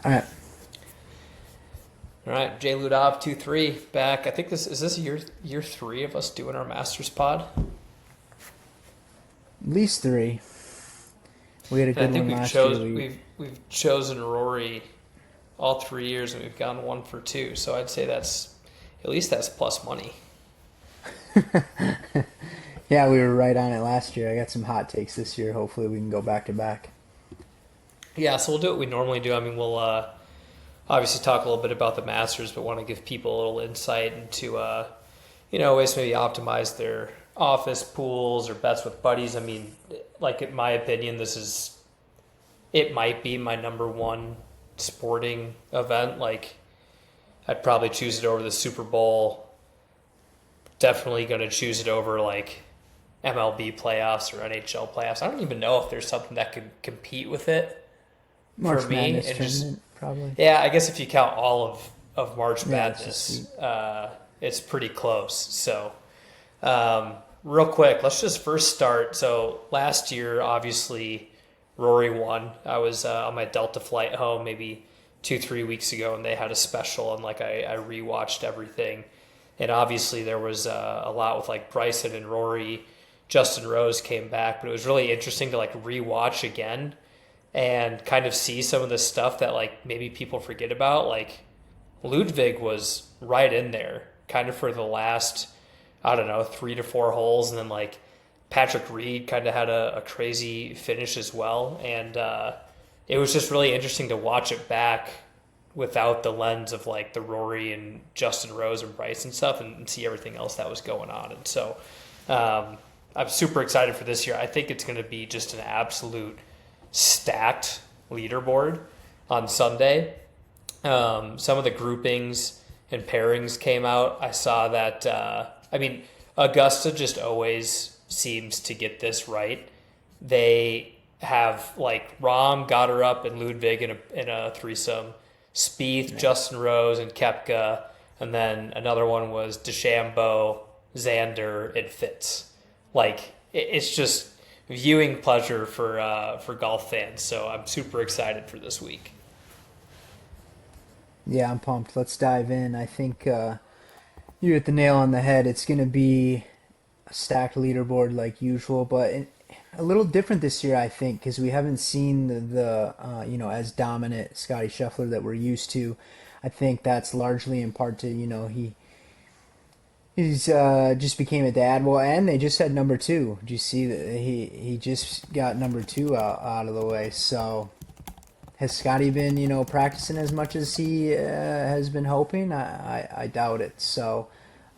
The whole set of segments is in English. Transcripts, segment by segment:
All right. All right, Jay Ludov 2-3 back. I think this year three of us doing our Masters pod. At least three. We had a And I good think one last year. We we've chosen Rory all 3 years, and we've gone 1 for 2. So I'd say that's plus money. Yeah, we were right on it last year. I got some hot takes this year. Hopefully we can go back to back. Yeah, so we'll do what we normally do. I mean, we'll obviously talk a little bit about the Masters, but want to give people a little insight into ways to maybe optimize their office pools or bets with buddies. I mean, like in my opinion, it might be my number one sporting event. Like, I'd probably choose it over the Super Bowl. Definitely going to choose it over like MLB playoffs or NHL playoffs. I don't even know if there's something that could compete with it for March me. Madness And just tournament, probably. yeah, I guess if you count all of March Yeah, it's just Madness, it's pretty close. So, real quick, let's just first start. So last year, obviously, Rory won. I was on my Delta flight home maybe 2-3 weeks ago, and they had a special, and like I rewatched everything, and obviously there was a lot with like Bryson and Rory. Justin Rose came back, but it was really interesting to like rewatch again and kind of see some of the stuff that like maybe people forget about. Like Ludwig was right in there, kind of for the last, I don't know, 3 to 4 holes, and then like Patrick Reed kind of had a crazy finish as well, and it was just really interesting to watch it back without the lens of like the Rory and Justin Rose and Bryce and stuff, and see everything else that was going on. And so I'm super excited for this year. I think it's going to be just an absolute stacked leaderboard on Sunday. Some of the groupings and pairings came out. I saw that, Augusta just always seems to get this right. They have like Rahm got her up and Ludwig in a threesome, Spieth, Justin Rose, and Koepka, and then another one was DeChambeau, Xander, and Fitz. Like it's just viewing pleasure for golf fans. So I'm super excited for this week. Yeah, I'm pumped. Let's dive in. I think you hit the nail on the head. It's going to be a stacked leaderboard like usual, but a little different this year, I think, because we haven't seen the as dominant Scotty Scheffler that we're used to. I think that's largely in part to he's just became a dad. Well, and they just had number two. Did you see that he just got number two out of the way? So has Scotty been practicing as much as he has been hoping? I doubt it. So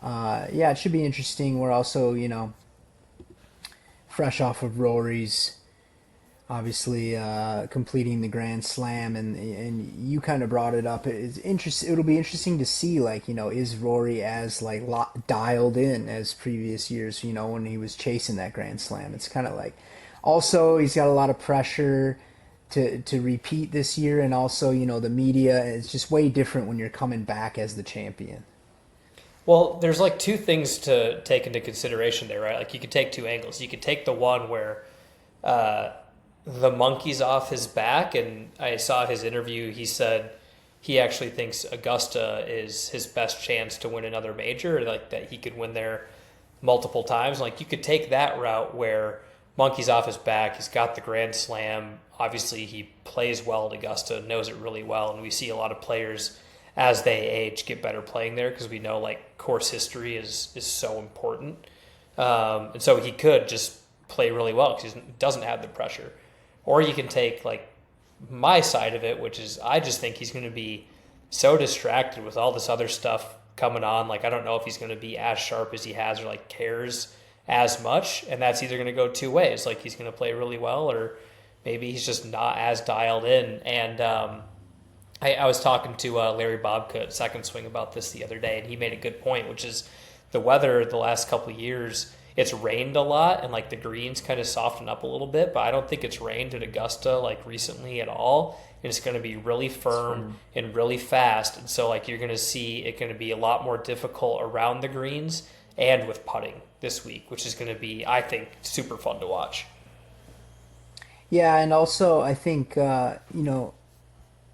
yeah, it should be interesting. We're also fresh off of Rory's obviously completing the Grand Slam, and you kind of brought it up. It's interest. It'll be interesting to see, like, is Rory as like dialed in as previous years? When he was chasing that Grand Slam, it's kind of like. Also, he's got a lot of pressure to repeat this year, and also the media is just way different when you're coming back as the champion. Well, there's like two things to take into consideration there, right? Like you could take two angles. You could take the one where the monkey's off his back, and I saw his interview. He said he actually thinks Augusta is his best chance to win another major, like that he could win there multiple times. Like you could take that route where monkey's off his back. He's got the Grand Slam. Obviously, he plays well at Augusta, knows it really well, and we see a lot of players as they age get better playing there because we know like course history is so important. And so he could just play really well because he doesn't have the pressure. Or you can take like my side of it, which is I just think he's going to be so distracted with all this other stuff coming on. Like I don't know if he's going to be as sharp as he has or like cares as much. And that's either going to go two ways. Like he's going to play really well, or maybe he's just not as dialed in. And I was talking to Larry Bobka at Second Swing about this the other day, and he made a good point, which is the weather the last couple of years, it's rained a lot, and like the greens kind of soften up a little bit, but I don't think it's rained at Augusta like recently at all. And it's going to be really firm and really fast, and so like you're going to see it going to be a lot more difficult around the greens and with putting this week, which is going to be, I think, super fun to watch. Yeah, and also I think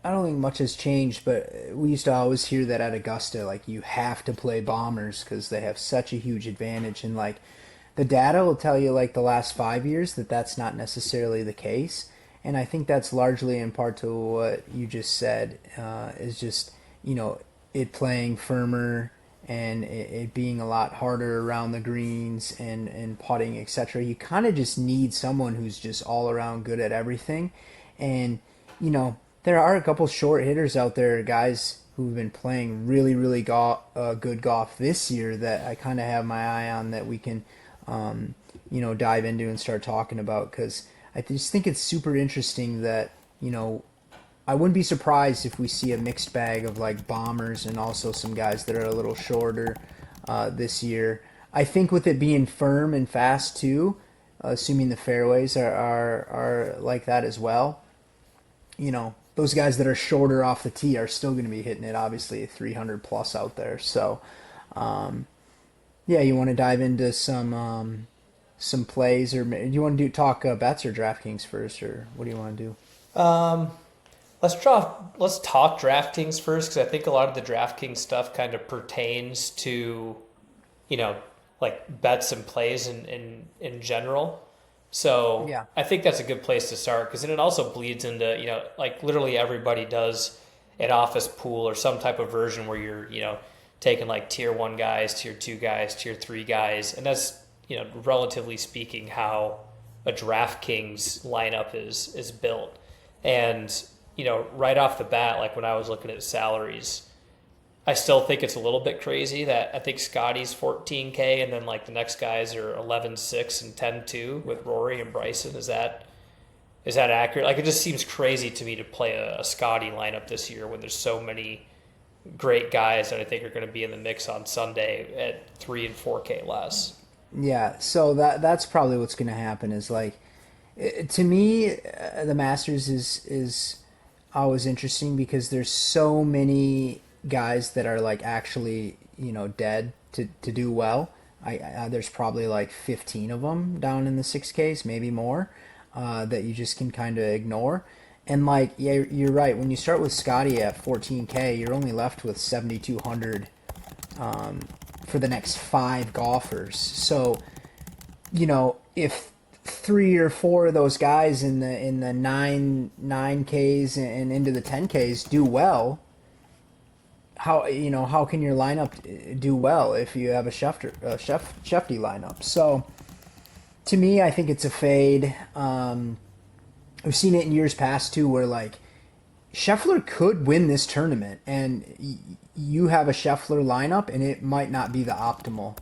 I don't think much has changed, but we used to always hear that at Augusta, like you have to play Bombers because they have such a huge advantage, and like the data will tell you like the last 5 years that that's not necessarily the case, and I think that's largely in part to what you just said, is just it playing firmer and it being a lot harder around the greens and putting, etc. You kind of just need someone who's just all around good at everything, and there are a couple short hitters out there, guys who've been playing really, really good golf this year that I kind of have my eye on that we can, dive into and start talking about because I just think it's super interesting that, I wouldn't be surprised if we see a mixed bag of like bombers and also some guys that are a little shorter this year. I think with it being firm and fast too, assuming the fairways are like that as well, those guys that are shorter off the tee are still going to be hitting it, obviously, 300 plus out there. So, yeah, you want to dive into some plays, or do you want to talk bets or DraftKings first, or what do you want to do? Let's talk DraftKings first because I think a lot of the DraftKings stuff kind of pertains to, like bets and plays in general. So Yeah. I think that's a good place to start because then it also bleeds into, like literally everybody does an office pool or some type of version where you're, taking like tier one guys, tier two guys, tier three guys. And that's, relatively speaking, how a DraftKings lineup is built. And, right off the bat, like when I was looking at salaries, I still think it's a little bit crazy that I think Scotty's 14K and then like the next guys are 11.6 and 10.2 with Rory and Bryson. Is that accurate? Like it just seems crazy to me to play a Scotty lineup this year when there's so many great guys that I think are going to be in the mix on Sunday at 3 and 4K less. Yeah, so that's probably what's going to happen is like to me the Masters is always interesting because there's so many guys that are like actually dead to do well. There's probably like 15 of them down in the 6Ks, maybe more, that you just can kind of ignore. And like yeah, you're right. When you start with Scotty at 14K, you're only left with 7,200 for the next five golfers. So if three or four of those guys in the nine Ks and into the 10Ks do well, how can your lineup do well if you have a Shefty lineup? So to me, I think it's a fade. We've seen it in years past too, where like Scheffler could win this tournament, and you have a Scheffler lineup, and it might not be the optimal.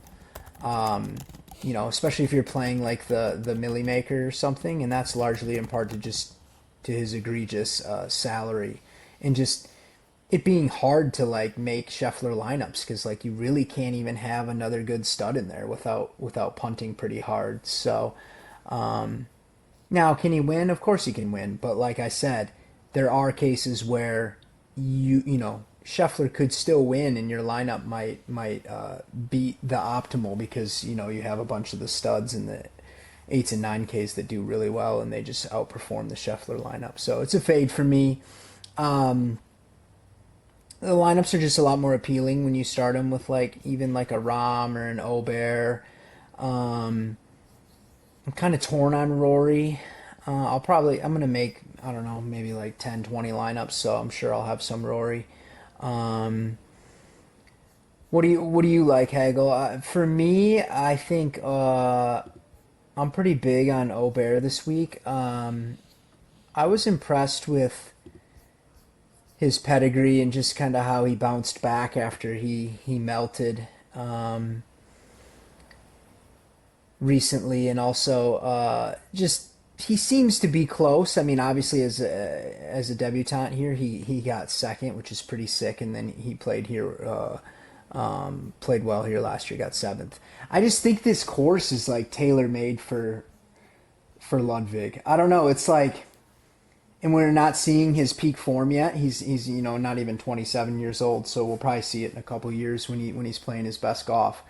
Especially if you're playing like the Millie Maker or something, and that's largely in part to his egregious salary and just it being hard to like make Scheffler lineups because like you really can't even have another good stud in there without punting pretty hard. So now can he win? Of course he can win, but like I said, there are cases where Scheffler could still win and your lineup might beat the optimal because you have a bunch of the studs in the 8s and 9Ks that do really well and they just outperform the Scheffler lineup. So it's a fade for me. The lineups are just a lot more appealing when you start them with like even like a Rahm or an Obear. I'm kind of torn on Rory. I'm gonna make, I don't know, maybe like 10, 20 lineups, so I'm sure I'll have some Rory. What do you like, Hagel? For me, I think I'm pretty big on Obear this week. I was impressed with his pedigree and just kind of how he bounced back after he melted recently, and also just he seems to be close. I mean, obviously as a debutant here, he got second, which is pretty sick, and then he played here. Played well here last year, got seventh. I just think this course is like tailor made for Ludwig. I don't know. It's like, and we're not seeing his peak form yet. He's not even 27 years old, so we'll probably see it in a couple years when he's playing his best golf.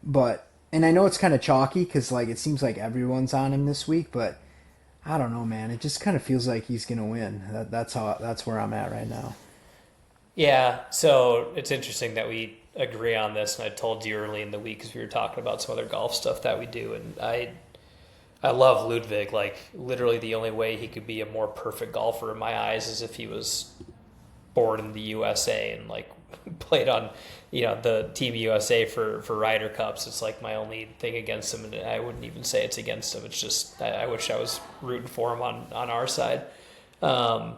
But and I know it's kind of chalky because like it seems like everyone's on him this week, but I don't know, man. It just kind of feels like he's gonna win. That's where I'm at right now. Yeah, so it's interesting that we agree on this, and I told you early in the week because we were talking about some other golf stuff that we do, and I love Ludwig. Like literally, the only way he could be a more perfect golfer in my eyes is if he was born in the USA and like played on, the Team USA for Ryder Cups. It's like my only thing against him, and I wouldn't even say it's against him. It's just I wish I was rooting for him on our side. Um,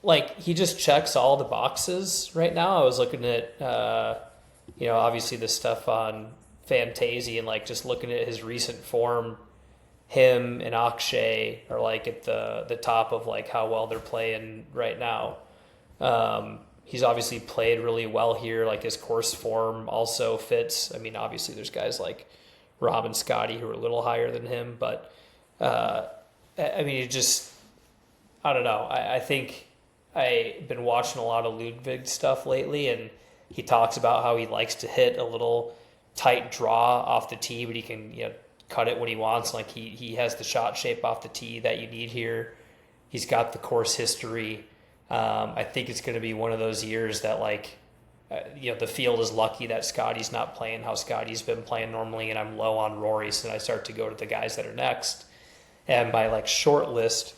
like he just checks all the boxes right now. I was looking at obviously the stuff on Fantasy and like just looking at his recent form. Him and Akshay are like at the top of like how well they're playing right now. He's obviously played really well here. Like his course form also fits. I mean, obviously there's guys like Rob and Scotty who are a little higher than him, but I mean, it just I don't know. I think I've been watching a lot of Ludwig stuff lately, and he talks about how he likes to hit a little tight draw off the tee, but he can cut it when he wants. Like he has the shot shape off the tee that you need here. He's got the course history. I think it's going to be one of those years that the field is lucky that Scotty's not playing how Scotty's been playing normally, and I'm low on Rory, so I start to go to the guys that are next. And my short list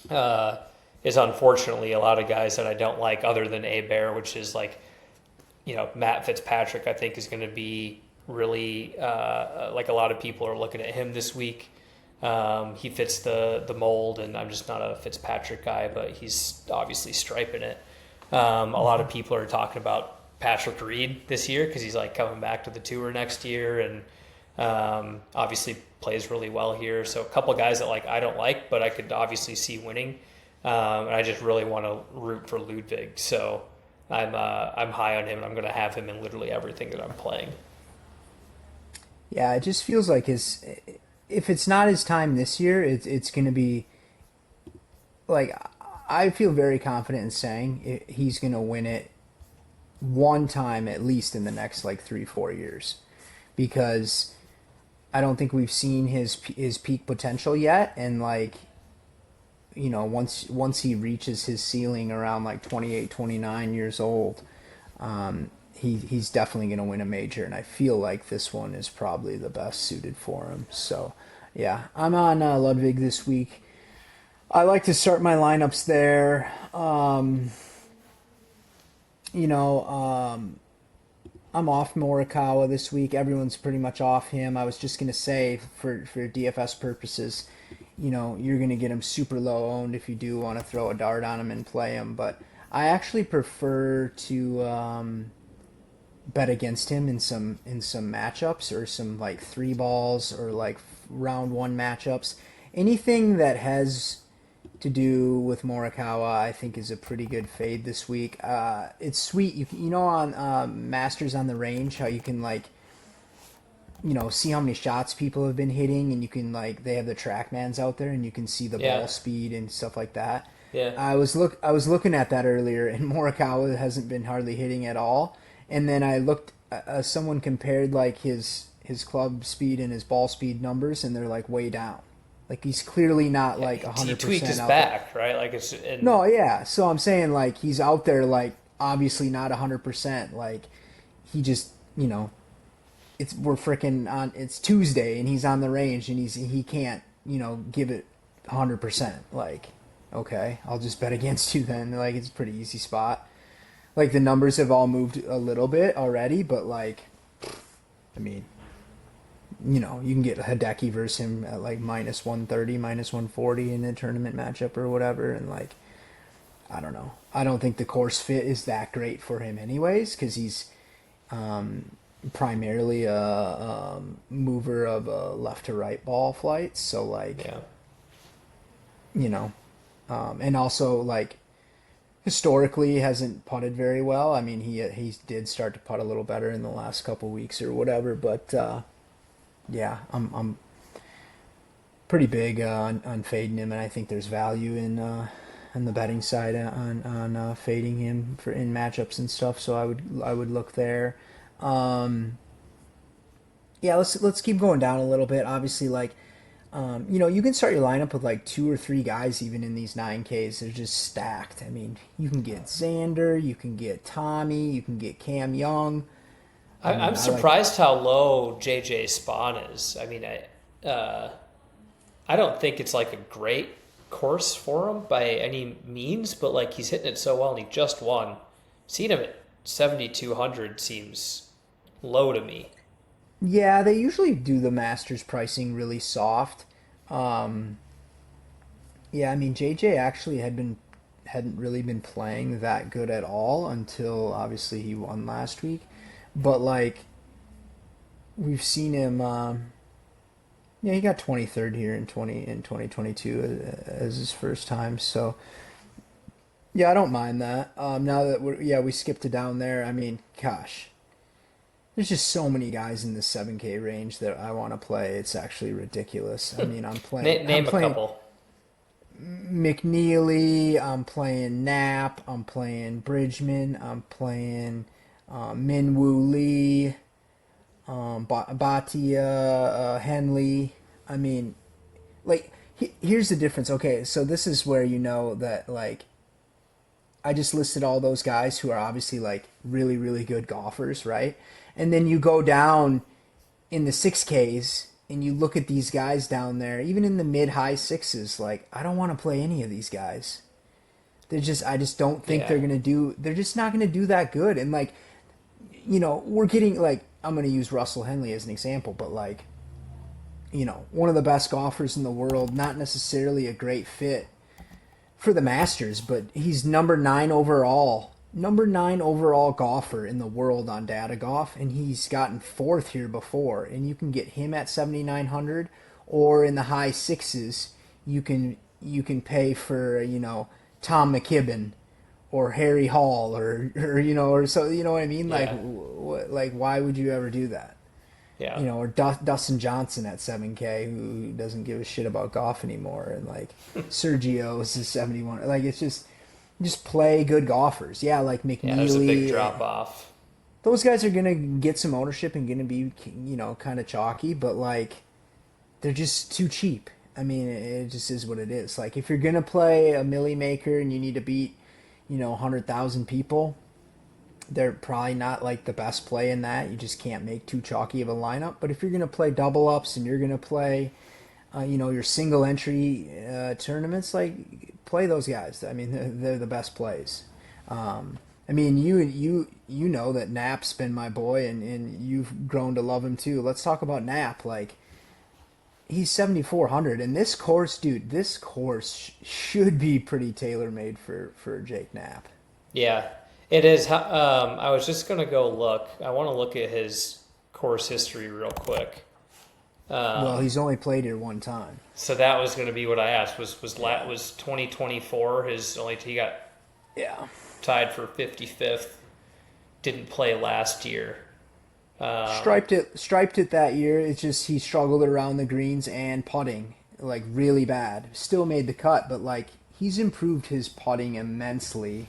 is unfortunately a lot of guys that I don't like other than A Bear, which is Matt Fitzpatrick. I think is going to be really like a lot of people are looking at him this week. He fits the mold, and I'm just not a Fitzpatrick guy, but he's obviously striping it. A lot of people are talking about Patrick Reed this year because he's coming back to the tour next year, and obviously plays really well here. So a couple of guys that I don't like, but I could obviously see winning. And I just really want to root for Ludwig. So I'm high on him, and I'm going to have him in literally everything that I'm playing. Yeah, it just feels like his. If it's not his time this year, it's going to be like I feel very confident in saying he's going to win it one time at least in the next 3-4 years, because I don't think we've seen his peak potential yet, and once he reaches his ceiling around 28, 29 years old, he's definitely going to win a major, and I feel like this one is probably the best suited for him. So, yeah, I'm on Ludwig this week. I like to start my lineups there. I'm off Morikawa this week. Everyone's pretty much off him. I was just going to say, for DFS purposes, you're going to get him super low owned if you do want to throw a dart on him and play him. But I actually prefer to bet against him in some matchups, or some three balls, or round one matchups. Anything that has to do with Morikawa, I think, is a pretty good fade this week. It's sweet. On Masters on the Range, how you can see how many shots people have been hitting, and you can they have the TrackMans out there, and you can see the ball speed and stuff like that. Yeah. I was looking at that earlier, and Morikawa hasn't been hardly hitting at all. And then I looked. Someone compared his club speed and his ball speed numbers, and they're way down. He's clearly not 100%. He tweaked his out back, there. right? No, yeah. So I'm saying he's out there obviously not 100%. He just we're freaking on. It's Tuesday, and he's on the range, and he can't give it 100%. Okay, I'll just bet against you then. It's a pretty easy spot. The numbers have all moved a little bit already, but I mean, you can get Hideki versus him at minus 130, minus 140 in a tournament matchup or whatever, and I don't know. I don't think the course fit is that great for him anyways, because he's primarily a mover of left to right ball flights. So and also historically hasn't putted very well. I mean, he did start to putt a little better in the last couple weeks or whatever, but yeah, I'm pretty big on fading him, and I think there's value in the betting side on fading him in matchups and stuff. So I would look there. Yeah, let's keep going down a little bit. Obviously, You can start your lineup with like two or three guys even in these 9Ks. They're just stacked. I mean, you can get Xander, you can get Tommy, you can get Cam Young. I I'm mean, I like. surprised how low JJ spawn is. I mean, I don't think it's like a great course for him by any means, but like he's hitting it so well and he just won. Seeing him at 7,200 seems low to me. Yeah, they usually do the Masters pricing really soft. Um, yeah, I mean, JJ actually hadn't really been playing that good at all until obviously he won last week. But like we've seen him. Yeah, he got 23rd here in 2022 as his first time. So yeah, I don't mind that. Now that we skipped it down there. I mean, gosh, there's just so many guys in the 7K range that I want to play. It's actually ridiculous. I mean, I'm Name a playing couple. McNeely. I'm playing Knapp. I'm playing Bridgman. I'm playing Minwoo Lee. Batia, Henley. I mean, like, here's the difference. Okay, so this is where you know that, like, I just listed all those guys who are obviously, like, really, really good golfers, right? And then you go down in the 6Ks and you look at these guys down there, even in the mid high sixes, like, I don't want to play any of these guys. I just don't think Yeah. they're just not going to do that good. And, like, we're getting, like, I'm going to use Russell Henley as an example, but like, one of the best golfers in the world, not necessarily a great fit for the Masters, but he's number nine overall golfer in the world on Data Golf, and he's gotten fourth here before. And you can get him at 7,900, or in the high sixes, you can pay for Tom McKibben or Harry Hall or so what I mean, like Yeah. like why would you ever do that? Yeah. Or Dustin Johnson at 7K who doesn't give a shit about golf anymore, and like Sergio is 71. Like it's just play good golfers. Yeah, like Yeah, there's a big McNeely. drop off. Those guys are gonna get some ownership and gonna be kind of chalky, but like they're just too cheap. I mean, it just is what it is. Like if you're gonna play a milli maker and you need to beat 100,000 people, they're probably not like the best play in that. You just can't make too chalky of a lineup. But if you're going to play double ups and you're going to play, your single entry tournaments, like play those guys. I mean, they're the best plays. I mean, you know that Knapp's been my boy, and you've grown to love him too. Let's talk about Knapp. Like he's 7,400, and this course, dude, this course should be pretty tailor made for Jake Knapp. Yeah, it is. I was just gonna go look. I want to look at his course history real quick. Well, Um, he's only played here one time. so that was gonna be what I asked. Yeah. Was 2024 his only? He got Yeah. tied for 55th. Didn't play last year. Um, Striped it that year. It's just he struggled around the greens and putting like really bad. Still made the cut, but like he's improved his putting immensely.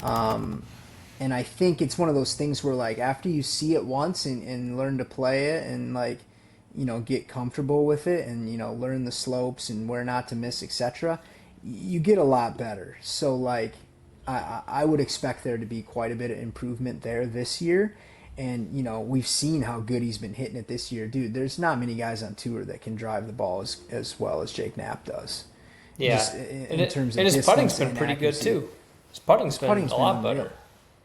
Um, and I think it's one of those things where like after you see it once and learn to play it and like get comfortable with it and learn the slopes and where not to miss, etc., you get a lot better. So like I would expect there to be quite a bit of improvement there this year. And we've seen how good he's been hitting it this year, dude. There's not many guys on tour that can drive the ball as well as Jake Knapp does, yeah, just and in terms and of his putting's distance been and pretty good accuracy. too. His putting's His been putting's a been lot unreal. better.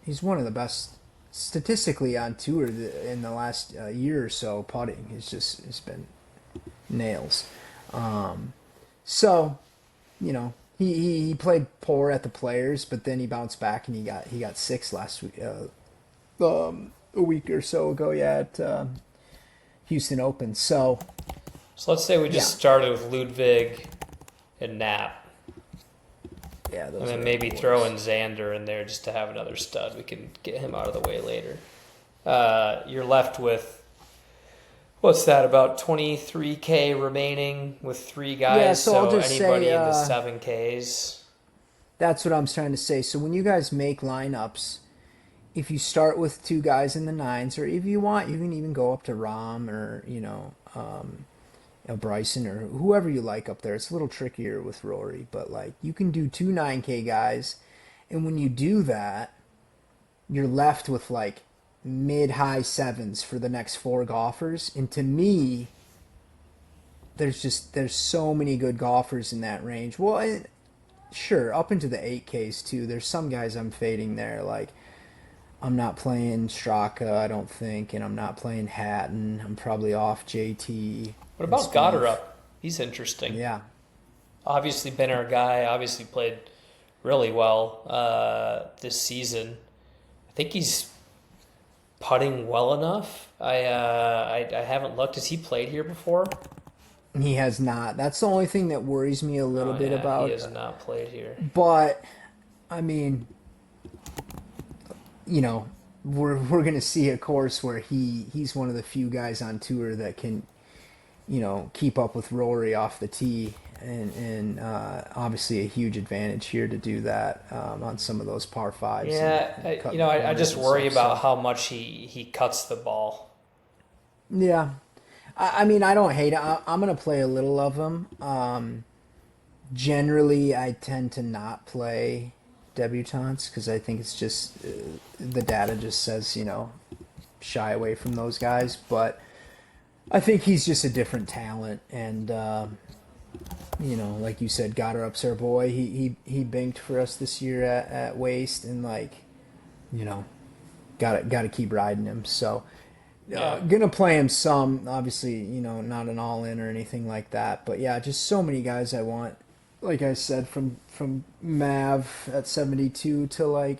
He's one of the best statistically on tour in the last year or so. Putting it's been nails. So he played poor at the Players, but then he bounced back and he got six last week, a week or so ago. Yeah, at Houston Open. So So let's say we yeah, just started with Ludwig and Knapp, yeah, and those are then the maybe throw boys. in Xander in there just to have another stud. We can get him out of the way later. You're left with what's that? About 23K remaining with three Yeah, guys. so I'll So just say anybody in the 7Ks. that's what I'm trying to say. So when you guys make lineups, if you start with two guys in the nines, or if you want, you can even go up to Rom or Bryson or whoever you like up there. It's a little trickier with Rory, but like you can do two 9K guys, and when you do that, you're left with like mid high sevens for the next four golfers. And to me, there's so many good golfers in that range. Well, sure, up into the 8Ks too. There's some guys I'm fading there. Like I'm not playing Straka, I don't think, and I'm not playing Hatton. I'm probably off JT What and about Goddard Spieth. up? He's interesting. Yeah, Obviously been our guy. Obviously played really well this season. I think he's putting well enough. I haven't looked. Has he played here before? he has not. That's the only thing that worries me a little Oh bit yeah, he about. has not played here. But I mean, you know, we're gonna see a course where he's one of the few guys on tour that can, keep up with Rory off the tee, and obviously a huge advantage here to do that on some of those par fives. Yeah, And cutting I corners just and worry stuff. about So how much he cuts the ball. yeah, I mean, I don't hate it. I'm gonna play a little of him. Generally, I tend to not play debutantes because I think it's just the data just says shy away from those guys. But I think he's just a different talent, and like you said, Gotterup's our boy. He banked for us this year at Waste, and like you know, got to keep riding him. So Yeah, gonna play him some. Obviously, not an all in or anything like that. But yeah, just so many guys I want. Like I said, from Mav at 72 to like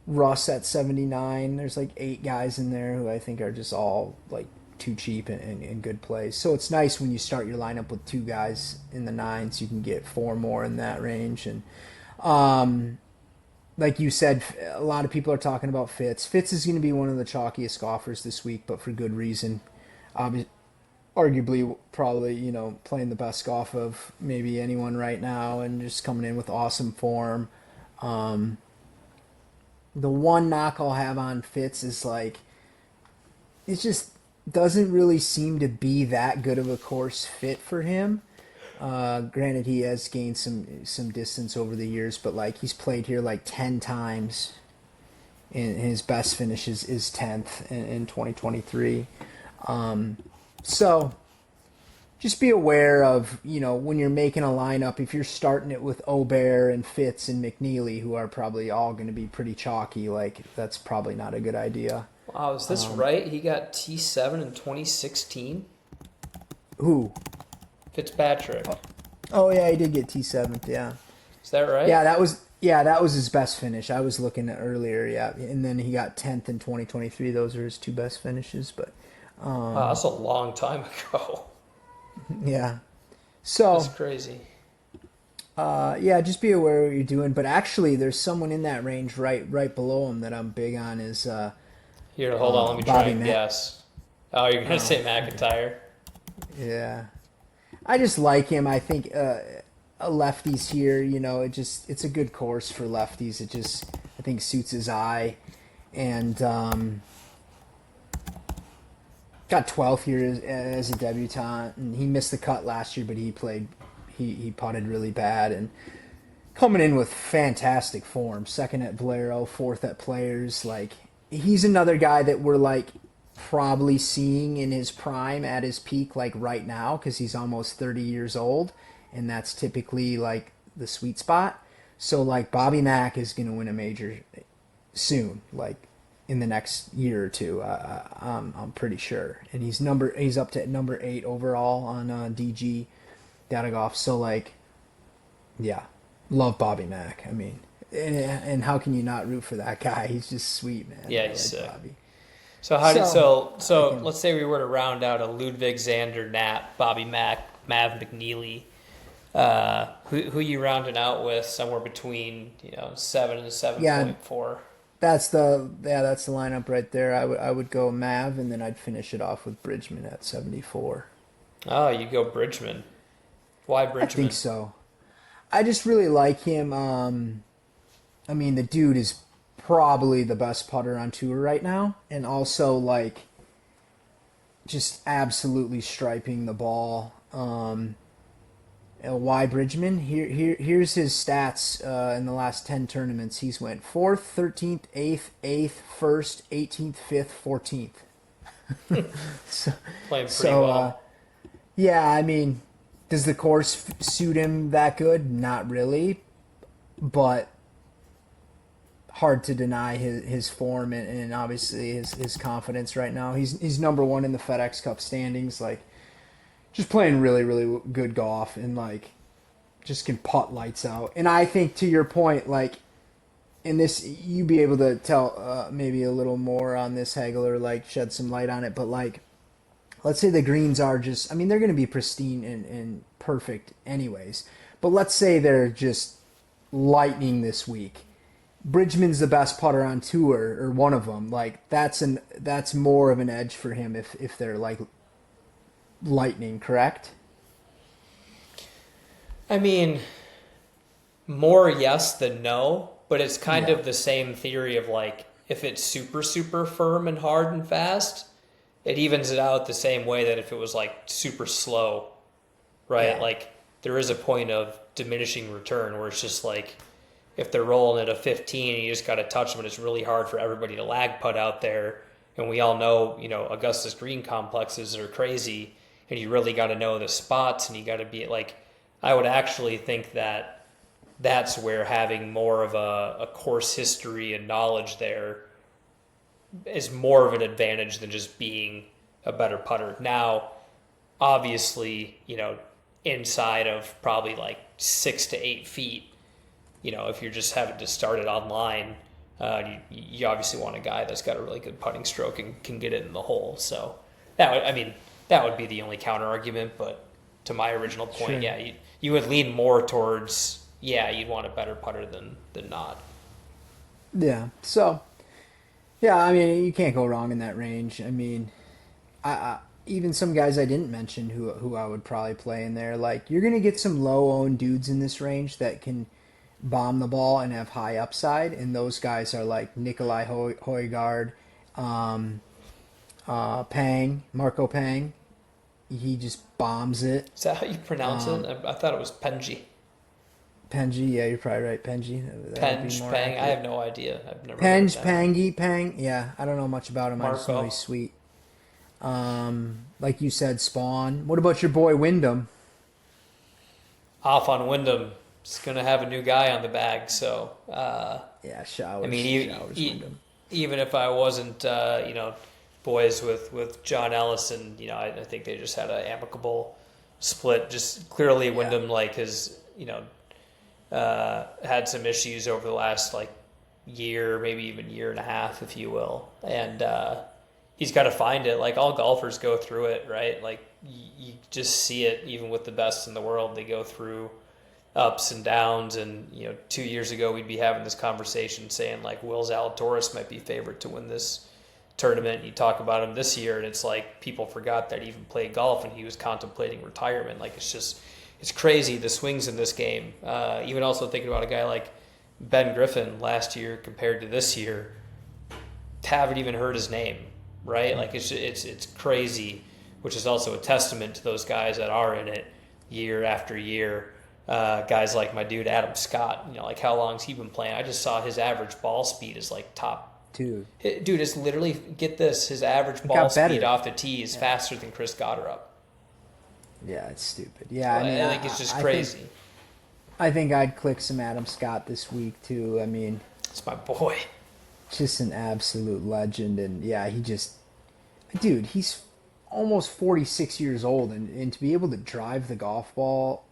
Russ at 79. There's like 8 guys in there who I think are just all like too cheap and in good plays. So it's nice when you start your lineup with 2 guys in the nines, you can get 4 more in that range. And like you said, a lot of people are talking about Fitz. Fitz is going to be one of the chalkiest golfers this week, but for good reason. Obviously, arguably, probably, playing the best golf of maybe anyone right now and just coming in with awesome form. Um, the one knock I'll have on Fitz is like, it just doesn't really seem to be that good of a course fit for him. Granted, he has gained some distance over the years, but like he's played here like 10 times, and his best finish is 10th in 2023. So just be aware of when you're making a lineup, if you're starting it with Obear and Fitz and McNeely, who are probably all going to be pretty chalky, like that's probably not a good idea. wow, is this right? He got T7 in 2016. Who? Fitzpatrick. Oh yeah, he did get T7th. Yeah, Is that right? that was his best finish. I was looking at earlier. Yeah, and then he got 10th in 2023. Those are his 2 best finishes. But Wow, that's a long time ago. yeah, That's so crazy. yeah, just be aware of what you're doing. But actually, there's someone in that range right below him that I'm big on is Here, hold on. Let me try Bobby and Mack. guess. Oh, you're gonna say McIntyre? Yeah, I just like him. I think lefties here, it's a good course for lefties. It just I think suits his eye, and got 12th here as a debutant, and he missed the cut last year, but he putted really bad and coming in with fantastic form. Second at Valero, fourth at Players. Like he's another guy that we're like probably seeing in his prime at his peak like right now because he's almost 30 years old, and that's typically like the sweet spot. So like Bobby Mack is going to win a major soon, like in the next year or two. I'm pretty sure, and he's up to number 8 overall on DG Data Golf. So like, yeah, love Bobby Mack. I mean, and how can you not root for that guy? He's just sweet, man. Yeah, I he's like sick. Bobby. So how did So I so can, let's say we were to round out a Ludwig, Xander, Nat, Bobby Mack, Mav McNeely. Who you rounding out with somewhere between 7 and yeah, 7.4? that's the lineup right there. I would go Mav, and then I'd finish it off with Bridgman at 74. Oh, you go Bridgman. Why I think Bridgman? so. I just really like him. I mean, the dude is probably the best putter on tour right now, and also like just absolutely striping the ball. Y. Bridgman. Here's his stats in the last 10 tournaments. He's went 4th, 13th, 8th, 8th, 1st, 18th, 5th, 14th. so, Playing pretty so, well. yeah, I mean, does the course suit him that good? Not really, but hard to deny his form and obviously his confidence right now. He's number one in the FedEx Cup standings. Like, just playing really, really good golf and, like, just can putt lights out. And I think to your point, like, in this, you be able to tell maybe a little more on this, Hagler, like shed some light on it. But like, let's say the greens are just, I mean, they're going to be pristine and perfect anyways. But let's say they're just lightning this week. Bridgman's the best putter on tour, or one of them. Like that's more of an edge for him if they're like lightning, correct? I mean, more yes than no, but it's kind Yeah, of the same theory of like if it's super, super firm and hard and fast, it evens it out the same way that if it was like super slow, right? yeah, Like there is a point of diminishing return where it's just like if they're rolling at a 15 and you just got to touch them and it's really hard for everybody to lag putt out there. And we all know, Augusta's green complexes are crazy and you really got to know the spots and you got to be like, I would actually think that that's where having more of a course history and knowledge there is more of an advantage than just being a better putter. Now, obviously, inside of probably like 6 to 8 feet, if you're just having to start it online, you obviously want a guy that's got a really good putting stroke and can get it in the hole. So that would be the only counter argument. But to my original point, sure. yeah, you would lean more towards you'd want a better putter than not. Yeah. So, yeah, I mean, you can't go wrong in that range. I mean, even some guys I didn't mention who I would probably play in there. Like, you're gonna get some low owned dudes in this range that can bomb the ball and have high upside, and those guys are like Nikolai Højgaard, um, Pang, Marco Pang. He just bombs it. Is that how you pronounce it? Um, I thought it was Penji. Penji, yeah, you're probably right. Penji, that would be Penge, more Pang. I have accurate. no idea. I've never heard Penge, that. Pangy, Pang. Yeah, I don't know much about him. I just know he's Marco. sweet. Like you said, Spawn. What about your boy Wyndham? Off on Wyndham. It's going to have a new guy on the bag. So, Yeah, I showers, mean, showers Wyndham. even if I wasn't, boys with John Ellison, I think they just had an amicable split. Just clearly, Yeah, Wyndham like has, had some issues over the last like year, maybe even year and a half, if you will, and he's got to find it. Like all golfers go through it, right? Like you just see it, even with the best in the world, they go through ups and downs. And 2 years ago, we'd be having this conversation saying like Will Zalatoris might be favored to win this tournament. And you talk about him this year, and it's like people forgot that he even played golf and he was contemplating retirement. Like it's crazy the swings in this game. Even also thinking about a guy like Ben Griffin last year compared to this year, haven't even heard his name, right? Like it's crazy, which is also a testament to those guys that are in it year after year. Guys like my dude Adam Scott, like how long's he been playing? I just saw his average ball speed is like top. dude, Dude, it's literally, get this, his average it ball got speed better. off the tee is Yeah, faster than Chris Gotterup. yeah, it's stupid. Yeah, I mean, I think it's just I think crazy. I'd click some Adam Scott this week too. I mean, It's my boy. just an absolute legend, and yeah, dude, he's almost 46 years old, and to be able to drive the golf ball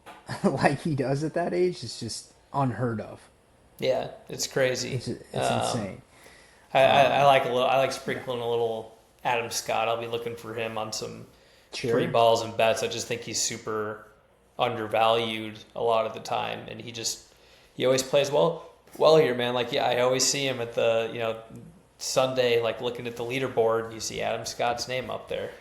like he does at that age is just unheard of. Yeah, it's crazy. It's insane. I like I like sprinkling a little Adam Scott. I'll be looking for him on some free Sure. balls and bets. I just think he's super undervalued a lot of the time, and he always plays well here, man. Like I always see him at the Sunday, like looking at the leaderboard, and you see Adam Scott's name up there.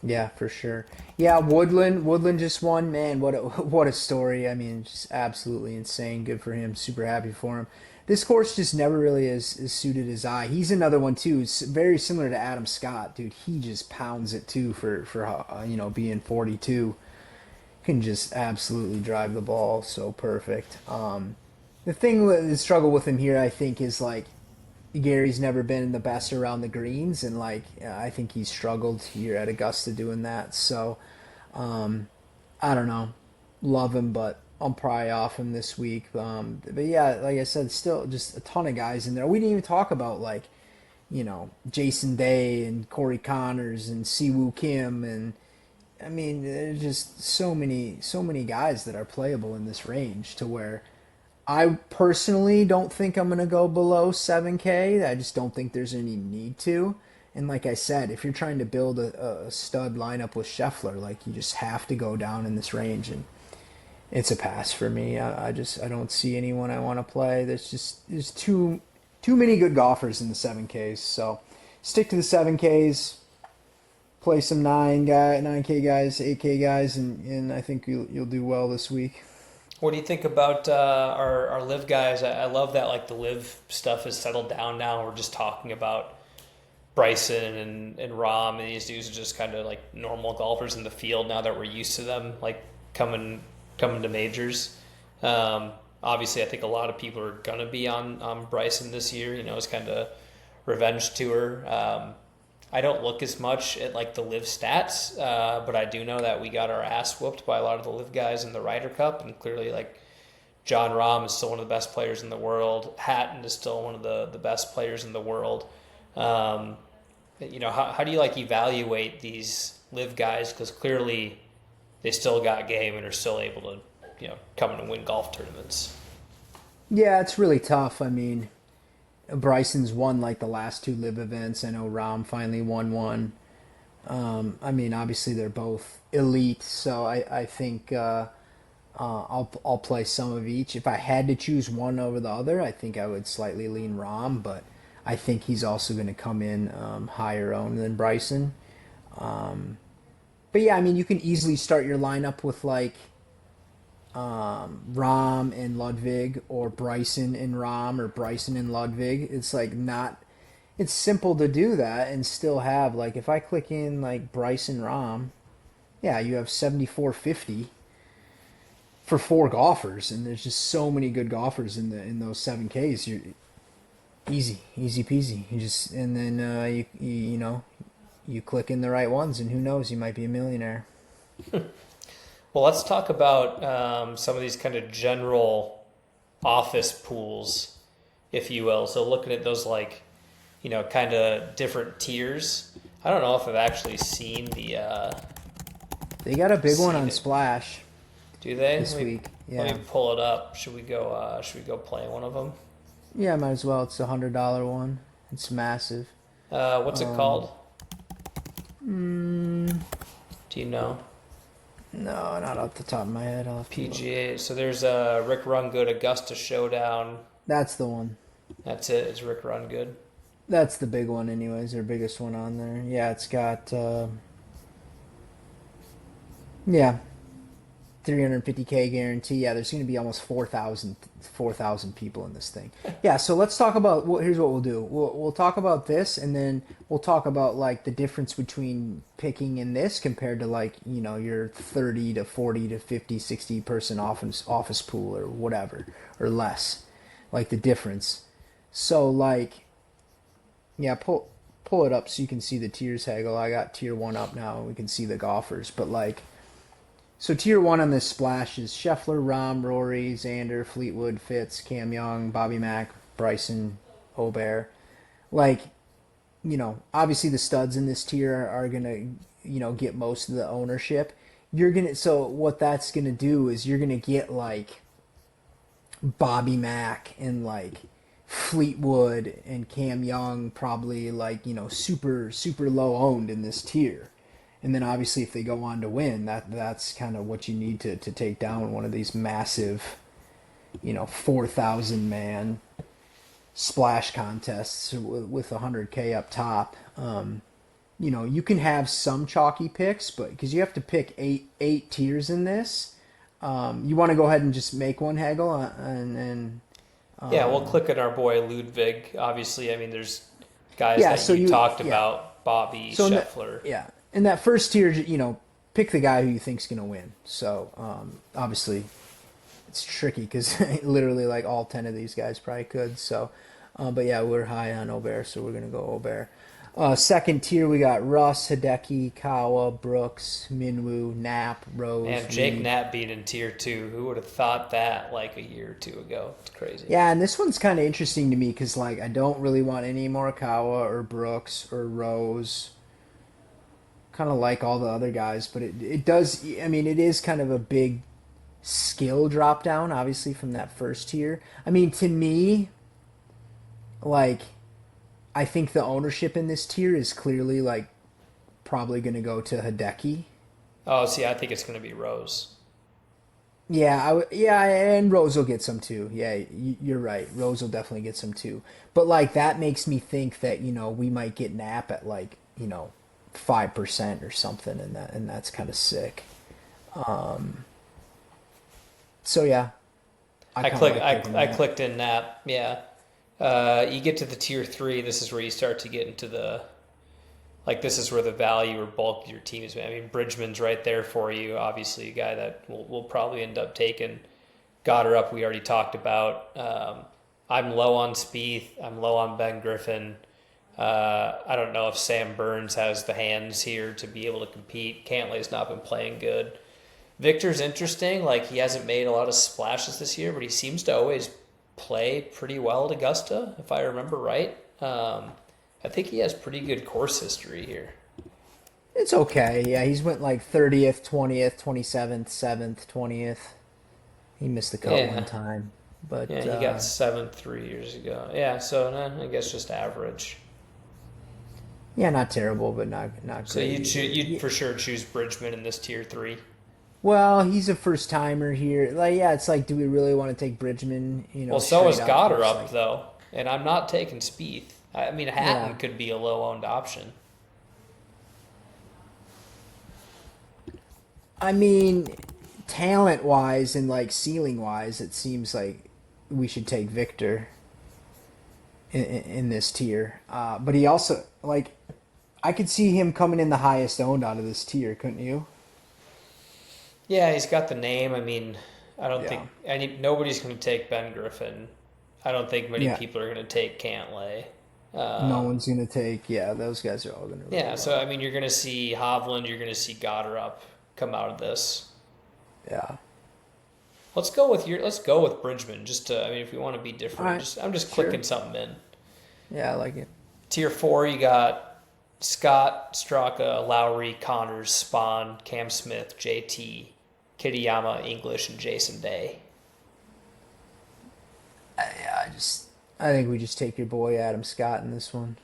Yeah, for sure. Yeah, Woodland just won. Man, what a what a story. I mean, just absolutely insane. Good for him. Super happy for him. This course just never really is suited his eye. He's another one too. Very similar to Adam Scott, dude. He just pounds it too for being 42. Can just absolutely drive the ball so perfect. The thing with the struggle with him here, I think, is like Gary's never been the best around the greens, and like I think he's struggled here at Augusta doing that. So I don't know, love him, but I'm probably off him this week. But yeah, like I said, still just a ton of guys in there. We didn't even talk about like Jason Day and Corey Connors and Siwoo Kim, and I mean there's just so many guys that are playable in this range to where I personally don't think I'm gonna go below 7K. I just don't think there's any need to. And like I said, if you're trying to build a stud lineup with Scheffler, like you just have to go down in this range, and it's a pass for me. I don't see anyone I want to play. There's too many good golfers in the 7Ks. So stick to the 7Ks. Play some 9K guys, 8K guys, and I think you'll do well this week. What do you think about our live guys? I love that like the live stuff has settled down now. We're just talking about Bryson and Rahm, and these dudes are just kind of like normal golfers in the field now that we're used to them like coming to majors. Obviously, I think a lot of people are gonna be on Bryson this year. It's kind of revenge tour. I don't look as much at like the live stats, but I do know that we got our ass whooped by a lot of the live guys in the Ryder Cup, and clearly like John Rahm is still one of the best players in the world. Hatton is still one of the best players in the world. How do you like evaluate these live guys? Because clearly they still got game and are still able to come in and win golf tournaments. Yeah, it's really tough. I mean, Bryson's won like the last two live events. I know Rahm finally won one. I mean, obviously they're both elite, so I think I'll play some of each. If I had to choose one over the other, I think I would slightly lean Rahm, but I think he's also going to come in higher owned than Bryson. But yeah, I mean, you can easily start your lineup with like Rahm and Ludwig, or Bryson and Rahm, or Bryson and Ludwig. It's like not. It's simple to do that and still have like if I click in like Bryson Rahm, yeah, you have 7450 for four golfers, and there's just so many good golfers in those 7Ks. You're easy peasy. You just and then you click in the right ones, and who knows, you might be a millionaire. Well, let's talk about some of these kind of general office pools, if you will. So looking at those like, kind of different tiers. I don't know if I've actually seen the. They got a big one on Splash. Do they this week? Yeah. Let me pull it up. Should we go? Should we go play one of them? Yeah, might as well. It's a $100 one. It's massive. What's it called? Do you know? No, not off the top of my head. I'll have to PGA. look. So there's a Rick Rungood Augusta Showdown. That's the one. That's it. It's Rick Rungood. That's the big one, anyways. Their biggest one on there. Yeah, it's got 350K guarantee. Yeah, there's going to be almost 4,000 people in this thing. Yeah, so let's talk about. Well, here's what we'll do. We'll talk about this, and then we'll talk about like the difference between picking in this compared to like your 30 to 40 to 50, 60 person office pool or whatever or less, like the difference. So like, yeah, pull it up so you can see the tiers, Hagel. I got tier 1 up now, and we can see the golfers, but like. So tier 1 on this Splash is Scheffler, Rahm, Rory, Xander, Fleetwood, Fitz, Cam Young, Bobby Mack, Bryson, Aubert. Like, obviously the studs in this tier are gonna, get most of the ownership. So what that's gonna do is you're gonna get like Bobby Mack and like Fleetwood and Cam Young probably like, super, super low owned in this tier. And then obviously if they go on to win, that's kind of what you need to take down one of these massive, 4,000 man splash contests with 100K up top. You can have some chalky picks, but because you have to pick eight tiers in this, you want to go ahead and just make one, Hagel, and Yeah, we'll click on our boy Ludwig. Obviously, I mean, there's guys Yeah, that so you you talked yeah. about, Bobby, So Scheffler. in that first tier, pick the guy who you think's gonna win. So obviously it's tricky because literally like all 10 of these guys probably could. So, but yeah, we're high on Obear, so we're gonna go Obear. Second tier, we got Russ, Hideki, Kawa, Brooks, Minwoo, Knapp, Rose, Man, Jake Reed. Knapp being in tier two. Who would have thought that like a year or two ago? It's crazy. Yeah, and this one's kind of interesting to me because like I don't really want any Morikawa or Brooks or Rose. Kind of like all the other guys, but it does. I mean, it is kind of a big skill drop down, obviously from that first tier. I mean, to me, like I think the ownership in this tier is clearly like probably going to go to Hideki. Oh, see, I think it's going to be Rose. Yeah, yeah, and Rose will get some too. Yeah, you're right. Rose will definitely get some too. But like that makes me think that we might get Nap at like 5% or something, and that's kind of sick. So yeah, I I kind of click. like I, picking I that. clicked in Nap. Yeah. You get to the tier three. This is where you start to get into the this is where the value or bulk of your team is. I mean, Bridgman's right there for you. Obviously, a guy that will probably end up taking. Goddard up. We already talked about. I'm low on Spieth. I'm low on Ben Griffin. I don't know if Sam Burns has the hands here to be able to compete. Cantlay's not been playing good. Victor's interesting. Like he hasn't made a lot of splashes this year, but he seems to always play pretty well at Augusta, if I remember right. I think he has pretty good course history here. It's okay. Yeah, he's went like 30th, 20th, 27th, 7th, 20th. He missed the cut Yeah, one time, but yeah, he got seventh 3 years ago. Yeah, so I guess just average. yeah, not terrible, but not So great either. you'd for sure choose Bridgman in this tier three. Well, he's a first timer here. Like, yeah, it's like, do we really want to take Bridgman? Well, so Straight is up. Goddard It's up like, though, and I'm not taking Spieth. I mean, Hatton yeah. could be a low owned option. I mean, talent wise and like ceiling wise, it seems like we should take Victor in this tier. But he also like, I could see him coming in the highest owned out of this tier, couldn't you? Yeah, he's got the name. I mean, I don't Yeah. think nobody's going to take Ben Griffin. I don't think many Yeah. people are going to take Cantlay. No one's gonna take. Yeah, those guys are all gonna really Yeah, so low. I mean, you're going to see Hovland, you're going to see Goddard up come out of this. Yeah. Let's go with Bridgman. Just to, I mean, if we want to be All different, right. just I'm just Sure. clicking something in. Yeah, I like it. Tier four, you got Scott, Straka, Lowry, Connors, Spawn, Cam Smith, JT, Kitayama, English, and Jason Day. Yeah, I think we just take your boy Adam Scott in this one.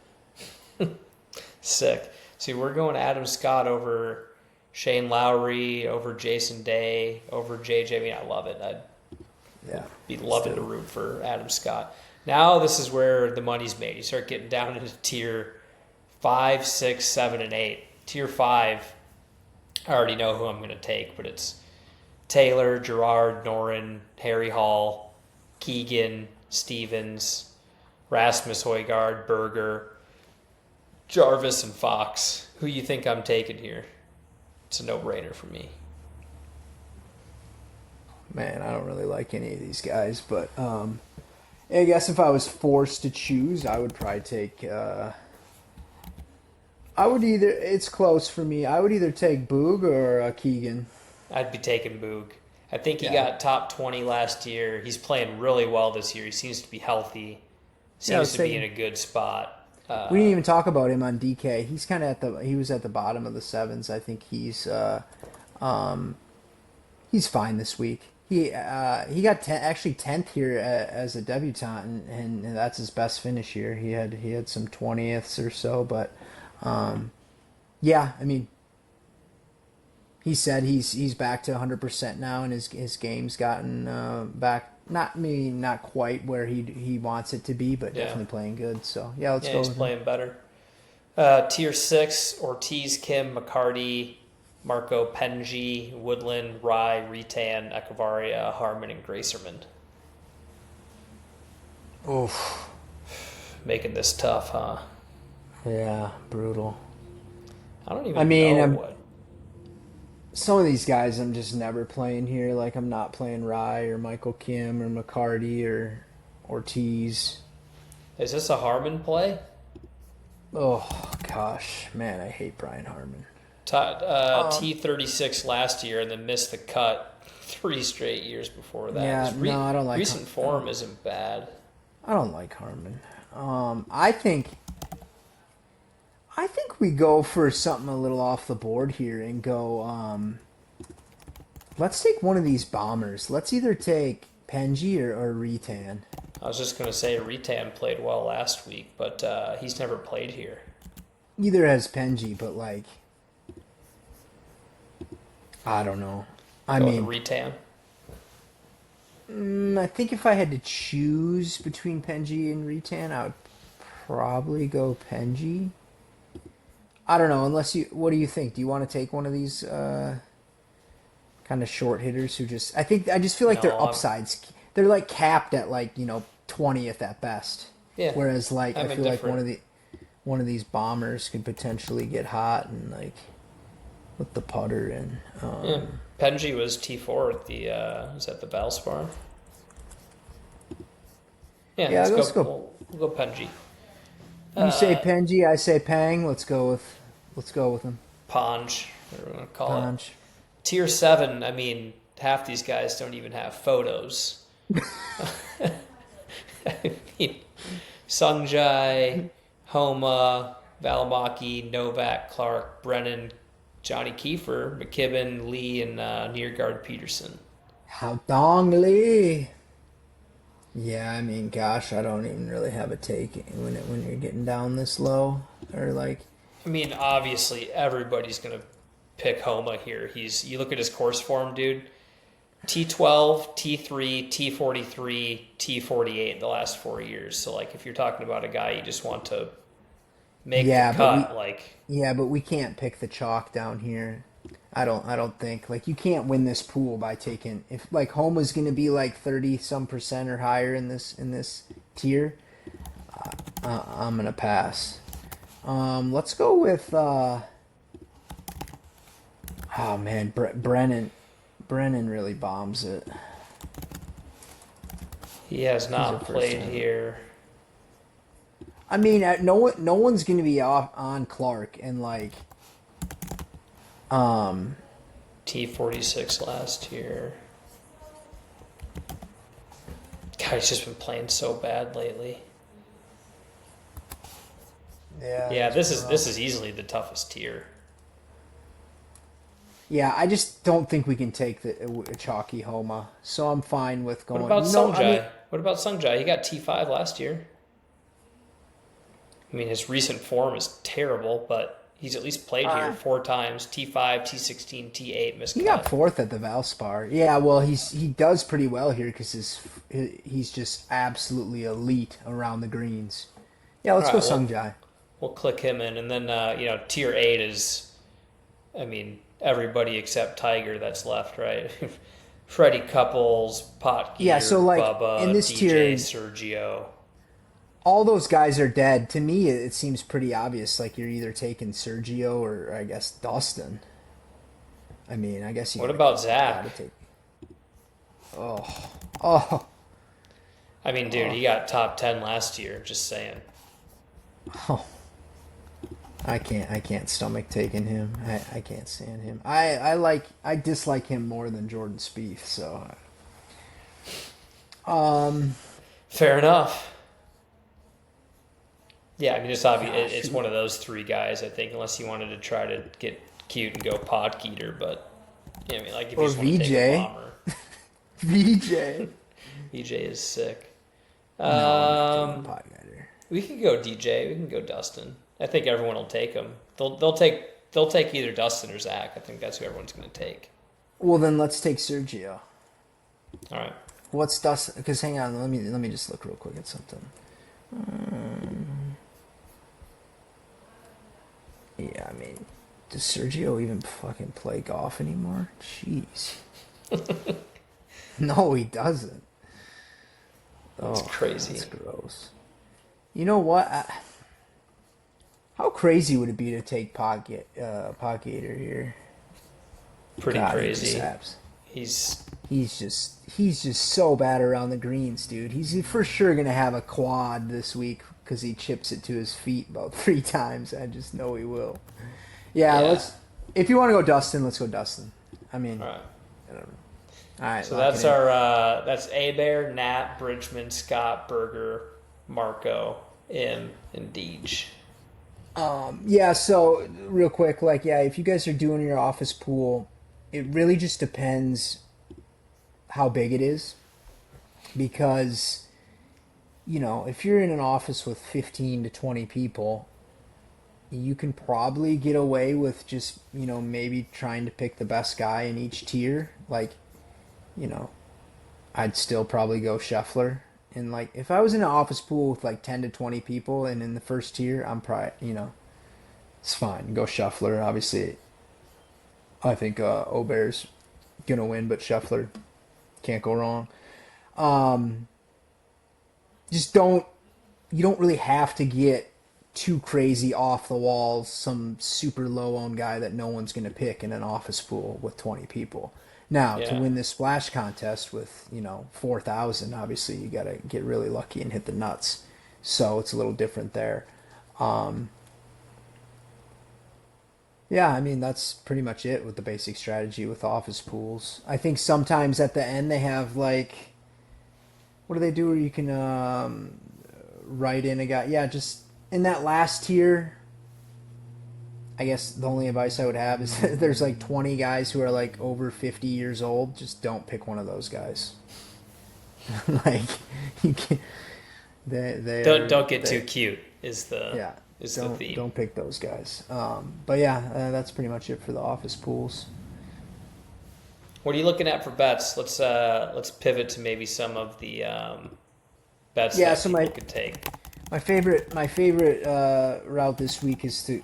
Sick. See, we're going Adam Scott over Shane Lowry, over Jason Day, over JJ. I mean, I love it. I'd Yeah. be loving to root for Adam Scott. Now this is where the money's made. You start getting down into tier 5, 6, 7, and 8. Tier 5, I already know who I'm going to take, but it's Taylor, Gerard, Norin, Harry Hall, Keegan, Stevens, Rasmus Højgaard, Berger, Jarvis, and Fox. Who you think I'm taking here? It's a no-brainer for me. Man, I don't really like any of these guys, but I guess if I was forced to choose, I would probably take. I would either. It's close for me. I would either take Boog or Keegan. I'd be taking Boog. I think he Yeah. got top 20 last year. He's playing really well this year. He seems to be healthy. Yeah, I Seems was to be thinking- in a good spot. We didn't even talk about him on DK. He's kind of he was at the bottom of the sevens. I think he's fine this week. He got actually 10th here as a debutant, and that's his best finish here. He had some 20ths or so, but yeah, I mean, he said he's back to 100% now, and his game's gotten back. Not quite where he wants it to be, but Yeah. definitely playing good. So yeah, let's Yeah, go he's with him. playing better. Tier 6, Ortiz, Kim, McCarty, Marco Penji, Woodland, Rye, Retan, Echevarria, Harmon, and Gracerman. Oof. Making this tough, huh? Yeah, brutal. I don't I even mean, know what. some of these guys I'm just never playing here. Like I'm not playing Rye or Michael Kim or McCarty or Ortiz. Is this a Harmon play? Oh gosh, man, I hate Brian Harmon. Um, T36 last year and then missed the cut 3 straight years before that. yeah, His no, I don't like. recent form isn't bad. I don't like Harmon. I think we go for something a little off the board here and go. Let's take one of these bombers. Let's either take Penji or Retan. I was just going to say Ritan played well last week, but he's never played here. Either has Penji, but like I don't know. I Go with mean, Ritan. I think if I had to choose between Penji and Retan, I would probably go Penji. I don't know. Unless you, what do you think? Do you want to take one of these kind of short hitters who just? I just feel like their No, upsides. They're like capped at like 20th at best. yeah, Whereas like I I'm feel like indifferent. one of these bombers could potentially get hot and like with the putter and Yeah, Penji was T4 at the is at the Valspar. Yeah, yeah. let's Let's go. go. We'll go Penji. You say Penji, I say Pang. Let's go with him. Ponge, whatever you want to call it. Punch. Tier 7. I mean, half these guys don't even have photos. I mean, Sungjai, Homa, Valimaki, Novak, Clark, Brennan, Johnny Kiefer, McKibben, Lee, and Nearguard Peterson. How Dong Lee. Yeah, I mean, gosh, I don't even really have a take when you're getting down this low, or like, I mean, obviously, everybody's going to pick Homa here. You look at his course form, dude. T12, T3, T43, T48 the last 4 years. So, like, if you're talking about a guy you just want to make the yeah, but cut, like, we can't pick the chalk down here. I don't think like you can't win this pool by taking if like Homa's gonna be like 30 some percent or higher in this tier. I'm gonna pass. Let's go with oh man, Brennan really bombs it. he has He's a not first played time. here. I mean, no one's gonna be off on Clark and like um T46 last year. God, he's just been playing so bad lately. yeah, Yeah, it's this been is rough. this is easily the toughest tier. Yeah, I just don't think we can take a chalky Homa, so I'm fine with What going. about I mean, Sungjai? What about Sungjai? He got T5 last year. I mean, his recent form is terrible, but he's at least played here uh, 4 times. T5, T16, T8, he got miscut. fourth at the Valspar. Yeah, well, he does pretty well here because he's just absolutely elite around the greens. Yeah, All let's go right, Sungjai. we'll click him in, and then tier 8 is, I mean, everybody except Tiger that's left, right? Freddie Couples, Yeah, so Potgieter, like in Bubba, this DJ, tier, Sergio. all those guys are dead. To me, it seems pretty obvious. Like you're either taking Sergio or I guess Dustin. I mean, I guess you What about gotta Zach? take. Oh, oh, I mean, dude, oh, he got top 10 last year. Just saying. oh. I can't stomach taking him. I can't stand him. I dislike him more than Jordan Spieth. So, um, Fair enough. Yeah, I mean, it's obvious. gosh, It's one of those 3 guys, I think, unless you wanted to try to get cute and go Podkeeter. But, yeah, I mean, like, if you or just want to take a VJ, bomber, VJ. DJ is sick. No, I'm not taking Um, pot getter. we could go DJ. We can go Dustin. I think everyone will take him. They'll take either Dustin or Zach. I think that's who everyone's going to take. Well, then let's take Sergio. All right. What's Dustin? Because hang on, let me just look real quick at something. Yeah, I mean, does Sergio even fucking play golf anymore? Jeez. No, he doesn't. It's Oh, crazy. that's gross. You know what? How crazy would it be to take Pocket here? Pretty God, he just crazy. abs. He's He's just so bad around the greens, dude. He's for sure gonna have a quad this week because he chips it to his feet about 3 times. I just know he will. Yeah, yeah. let's. If you want to go Dustin, let's go Dustin. I mean, All right. I don't know. All right, So lock it that's in. our that's Bear, Nat, Bridgman, Scott, Berger, Marco, M, and Deej. Yeah, so real quick, like, yeah, if you guys are doing your office pool, it really just depends how big it is because if you're in an office with 15 to 20 people, you can probably get away with just maybe trying to pick the best guy in each tier. Like, you know I'd still probably go Scheffler. And like, if I was in an office pool with like 10 to 20 people and in the first tier, I'm probably, it's fine, go Scheffler. Obviously, I think Aubert's gonna win, but Scheffler can't go wrong. Just don't You don't really have to get too crazy off the walls, some super low owned guy that no one's going to pick in an office pool with 20 people. Now, to Yeah. win this splash contest with, 4,000, obviously you got to get really lucky and hit the nuts. So it's a little different there. Um, yeah, I mean, that's pretty much it with the basic strategy with office pools. I think sometimes at the end they have like, what do they do where you can write in a guy? Yeah, just in that last tier, I guess the only advice I would have is there's like 20 guys who are like over 50 years old. Just don't pick one of those guys. Like, you can they Don't are don't get too they cute yeah. is the Don't theme. don't pick those guys. But yeah, that's pretty much it for the office pools. What are you looking at for bets? Let's pivot to maybe some of the bets Yeah, that so people my could take. my favorite route this week is to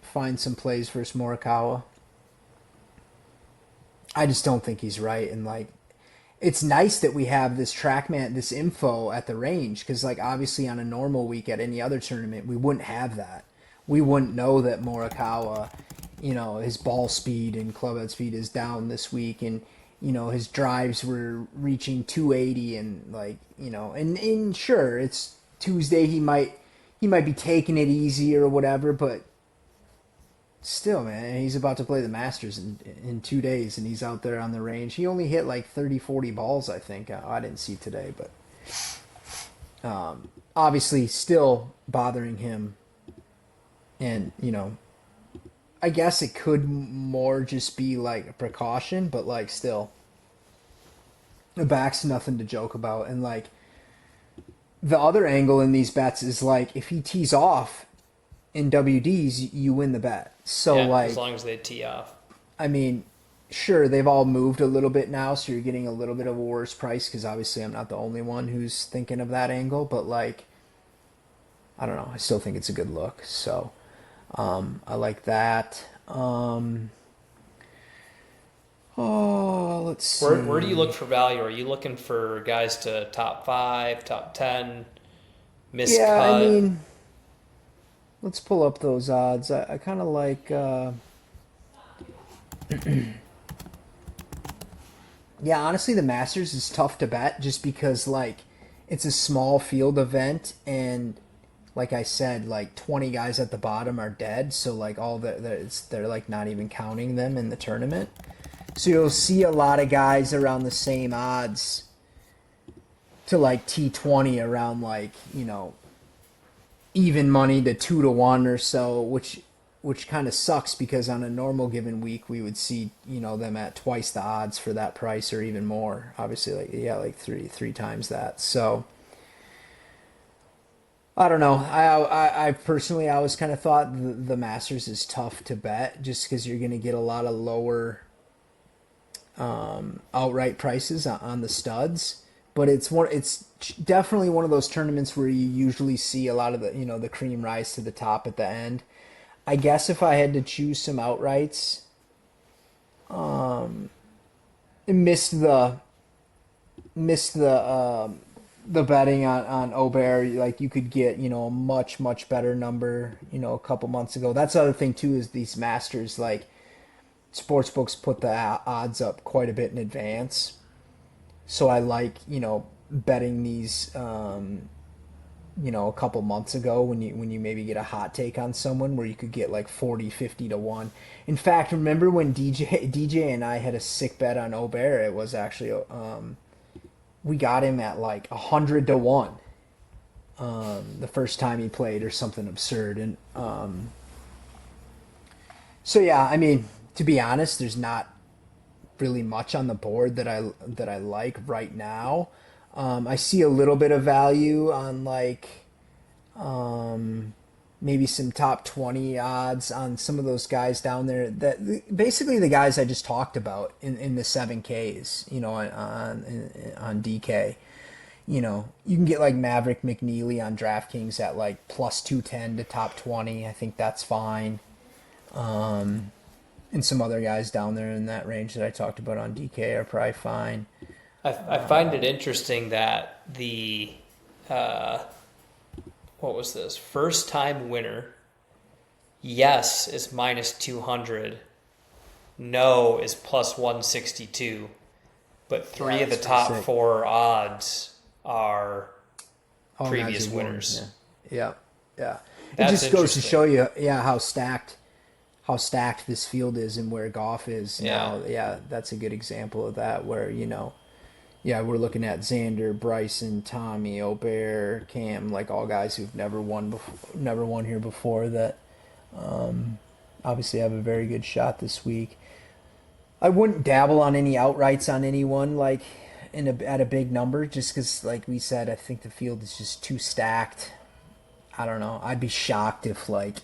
find some plays versus Morikawa. I just don't think he's right, and like, it's nice that we have this info at the range because like obviously on a normal week at any other tournament we wouldn't have that. We wouldn't know that Morikawa, his ball speed and clubhead speed is down this week, and his drives were reaching 280, and like, and sure, it's Tuesday, he might be taking it easy or whatever, but still, man, he's about to play the Masters in 2 days, and he's out there on the range. He only hit like 30, 40 balls, I think. I didn't see today, but obviously still bothering him. And, I guess it could more just be like a precaution, but like still, the back's nothing to joke about. And like, the other angle in these bets is like, if he tees off in WDs, you win the bet. So Yeah, as like, long as they tee off. I mean, sure, they've all moved a little bit now, so you're getting a little bit of a worse price because obviously I'm not the only one who's thinking of that angle. But like, I don't know, I still think it's a good look. So I like that. Let's Where do you look see. for value? Are you looking for guys to top five, top 10, Yeah, I miscut? mean, let's pull up those odds. I kind of like. Yeah, honestly, the Masters is tough to bet just because like it's a small field event, and like I said, like 20 guys at the bottom are dead, so like they're like not even counting them in the tournament. So you'll see a lot of guys around the same odds to like T20 around like, even money to 2 to 1 or so, which kind of sucks because on a normal given week we would see them at twice the odds for that price or even more. Obviously, like, yeah, like three times that. So I don't know. I personally always kind of thought the Masters is tough to bet just because you're going to get a lot of lower outright prices on the studs. But it's definitely one of those tournaments where you usually see a lot of the cream rise to the top at the end. I guess if I had to choose some outrights, missed the the betting on Aubert, like you could get, a much, much better number, a couple months ago. That's the other thing too, is these Masters, like sports books put the odds up quite a bit in advance. So I like, betting these, a couple months ago when you maybe get a hot take on someone where you could get like 40, 50 to 1. In fact, remember when DJ and I had a sick bet on Aubert? It was actually we got him at like 100 to 1 the first time he played, or something absurd. And so yeah, I mean, to be honest, there's not really much on the board that I like right now. I see a little bit of value on like maybe some top 20 odds on some of those guys down there, that basically the guys I just talked about in the 7Ks, on DK. You can get like Maverick McNeely on DraftKings at like plus 210 to top 20. I think that's fine. And some other guys down there in that range that I talked about on DK are probably fine. I find it interesting that what was this? First time winner, yes is minus 200, no is plus 162, but three of the top four odds are previous winners. Yeah. It That's just goes to show you, how stacked this field is and where golf is now. Yeah, that's a good example of that, where, we're looking at Xander, Bryson, Tommy, Aubert, Cam, like all guys who've never won here before, that obviously have a very good shot this week. I wouldn't dabble on any outrights on anyone like at a big number, just because, like we said, I think the field is just too stacked. I don't know. I'd be shocked if like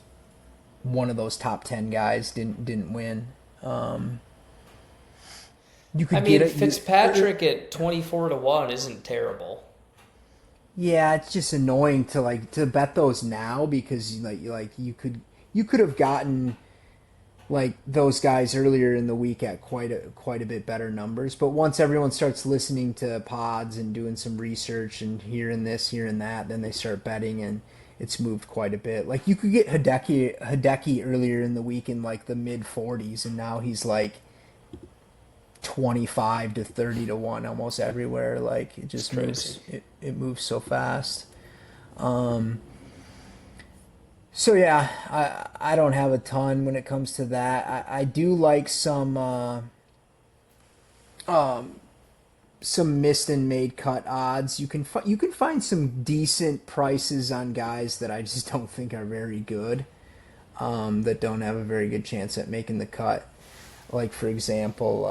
one of those top 10 guys didn't win. Fitzpatrick at 24 to 1 isn't terrible. Yeah, it's just annoying to bet those now, because like you could have gotten like those guys earlier in the week at quite a bit better numbers. But once everyone starts listening to pods and doing some research and hearing this, hearing that, then they start betting, and it's moved quite a bit. Like you could get Hideki earlier in the week in like the mid 40s, and now he's like 25 to 30 to 1 almost everywhere. Like it just moves. It moves so fast. So yeah, I don't have a ton when it comes to that. I do like some missed and made cut odds. You can find some decent prices on guys that I just don't think are very good, that don't have a very good chance at making the cut. Like for example,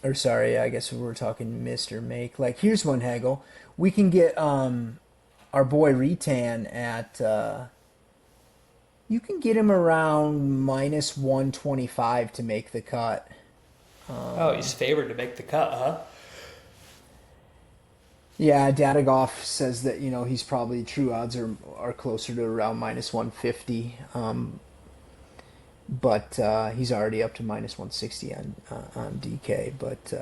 I guess we're talking missed or make. Like here's one, Hagel. We can get our boy Retan at you can get him around minus 125 to make the cut. He's favored to make the cut, huh? Yeah, Datagoff says that he's probably true odds are closer to around minus 150, but he's already up to minus 160 on DK. But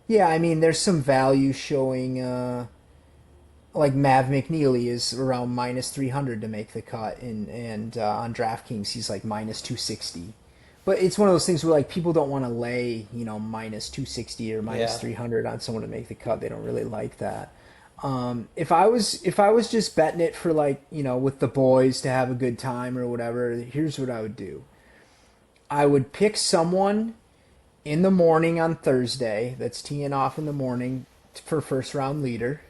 yeah, I mean, there's some value showing. Like Mav McNeely is around minus 300 to make the cut, and on DraftKings he's like minus 260. But it's one of those things where like people don't want to lay minus 260 or minus 300 on someone to make the cut. They don't really like that. If I was just betting it for like with the boys to have a good time or whatever, here's what I would do. I would pick someone in the morning on Thursday that's teeing off in the morning for first round leader.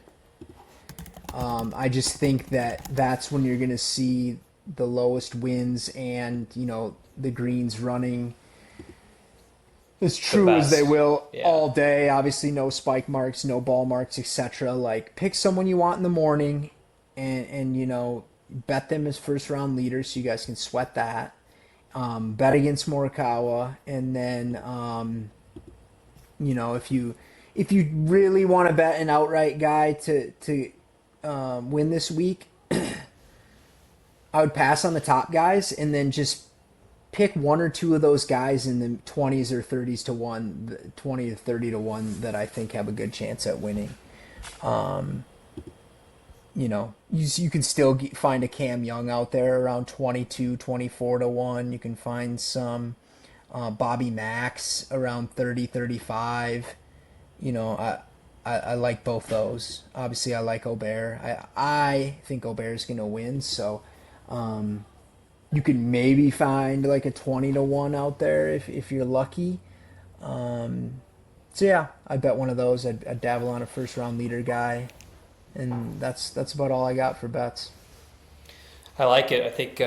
I just think that's when you're going to see the lowest wins and, the greens running as true as they will all day. Obviously no spike marks, no ball marks, etc. Like pick someone you want in the morning and bet them as first round leaders so you guys can sweat that. Bet against Morikawa, and then, if you really want to bet an outright guy to win this week, I would pass on the top guys and then just pick one or two of those guys in the 20s or 30s to 1, 20 to 30 to 1 that I think have a good chance at winning. You can still find a Cam Young out there around 22, 24 to 1. You can find some Bobby Max around 30, 35. I like both those. Obviously, I like Aubert. I think Aubert's going to win, so you could maybe find like a 20 to 1 out there if you're lucky. So yeah, I bet one of those. I'd dabble on a first round leader guy, and that's about all I got for bets. I like it. I think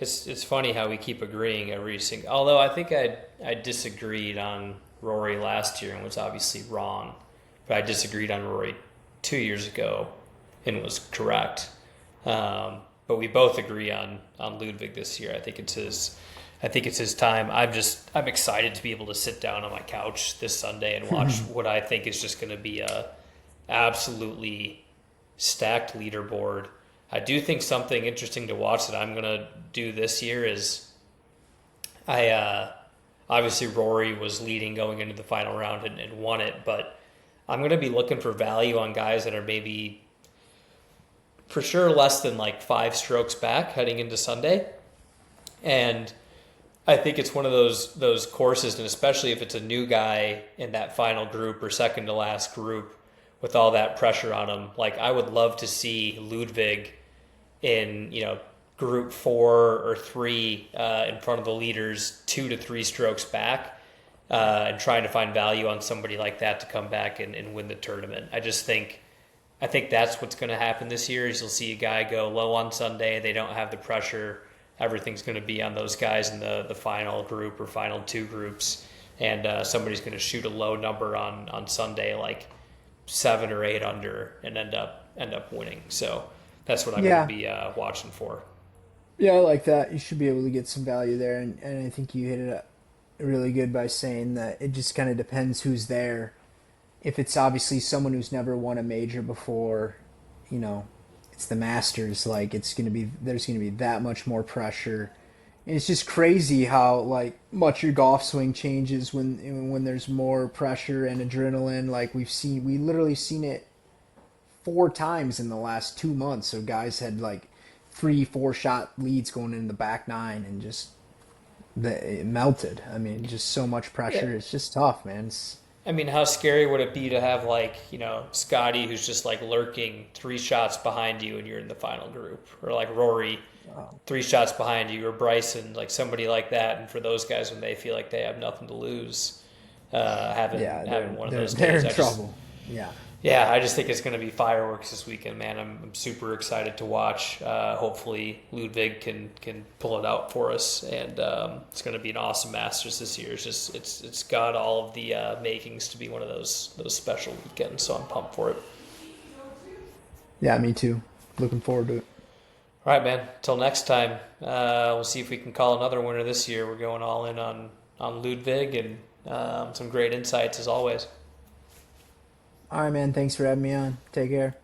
it's funny how we keep agreeing every single. Although I think I disagreed on Rory last year and was obviously wrong, but I disagreed on Rory 2 years ago and was correct. But we both agree on Ludwig this year. I think it's his time. I'm excited to be able to sit down on my couch this Sunday and watch what I think is just going to be a absolutely stacked leaderboard. I do think something interesting to watch that I'm going to do this year is obviously Rory was leading going into the final round and won it, but I'm going to be looking for value on guys that are maybe for sure less than like 5 strokes back heading into Sunday. And I think it's one of those courses, and especially if it's a new guy in that final group or second to last group with all that pressure on him. Like I would love to see Ludwig in group 4 or 3 in front of the leaders 2 to 3 strokes back, and trying to find value on somebody like that to come back and win the tournament. I think that's what's going to happen this year. Is you'll see a guy go low on Sunday. They don't have the pressure. Everything's going to be on those guys in the final group or final 2 groups, and somebody's going to shoot a low number on Sunday, like 7 or 8 under, and end up winning. So that's what I'm going to Yeah, be watching for. yeah, I like that. You should be able to get some value there, and I think you hit it really good by saying that it just kind of depends who's there. If it's obviously someone who's never won a major before, you know, it's the Masters. Like there's gonna be that much more pressure. And it's just crazy how like much your golf swing changes when there's more pressure and adrenaline. Like we literally seen it 4 times in the last 2 months. So guys had like 3, 4 shot leads going in the back nine and just it melted. I mean, just so much Yeah. pressure. It's just tough, man. I mean, how scary would it be to have like, Scotty who's just like lurking 3 shots behind you and you're in the final group, or like Rory Wow. 3 shots behind you, or Bryson, like somebody like that. And for those guys, when they feel like they have nothing to lose, Yeah, having one of those they're days, in trouble. Yeah. I just think it's going to be fireworks this weekend, man. I'm super excited to watch. Hopefully, Ludwig can pull it out for us, and it's going to be an awesome Masters this year. It's got all of the makings to be one of those special weekends. So I'm pumped for it. Yeah, me too. Looking forward to it. All right, man. Till next time, we'll see if we can call another winner this year. We're going all in on Ludwig, and some great insights as always. All right, man. Thanks for having me on. Take care.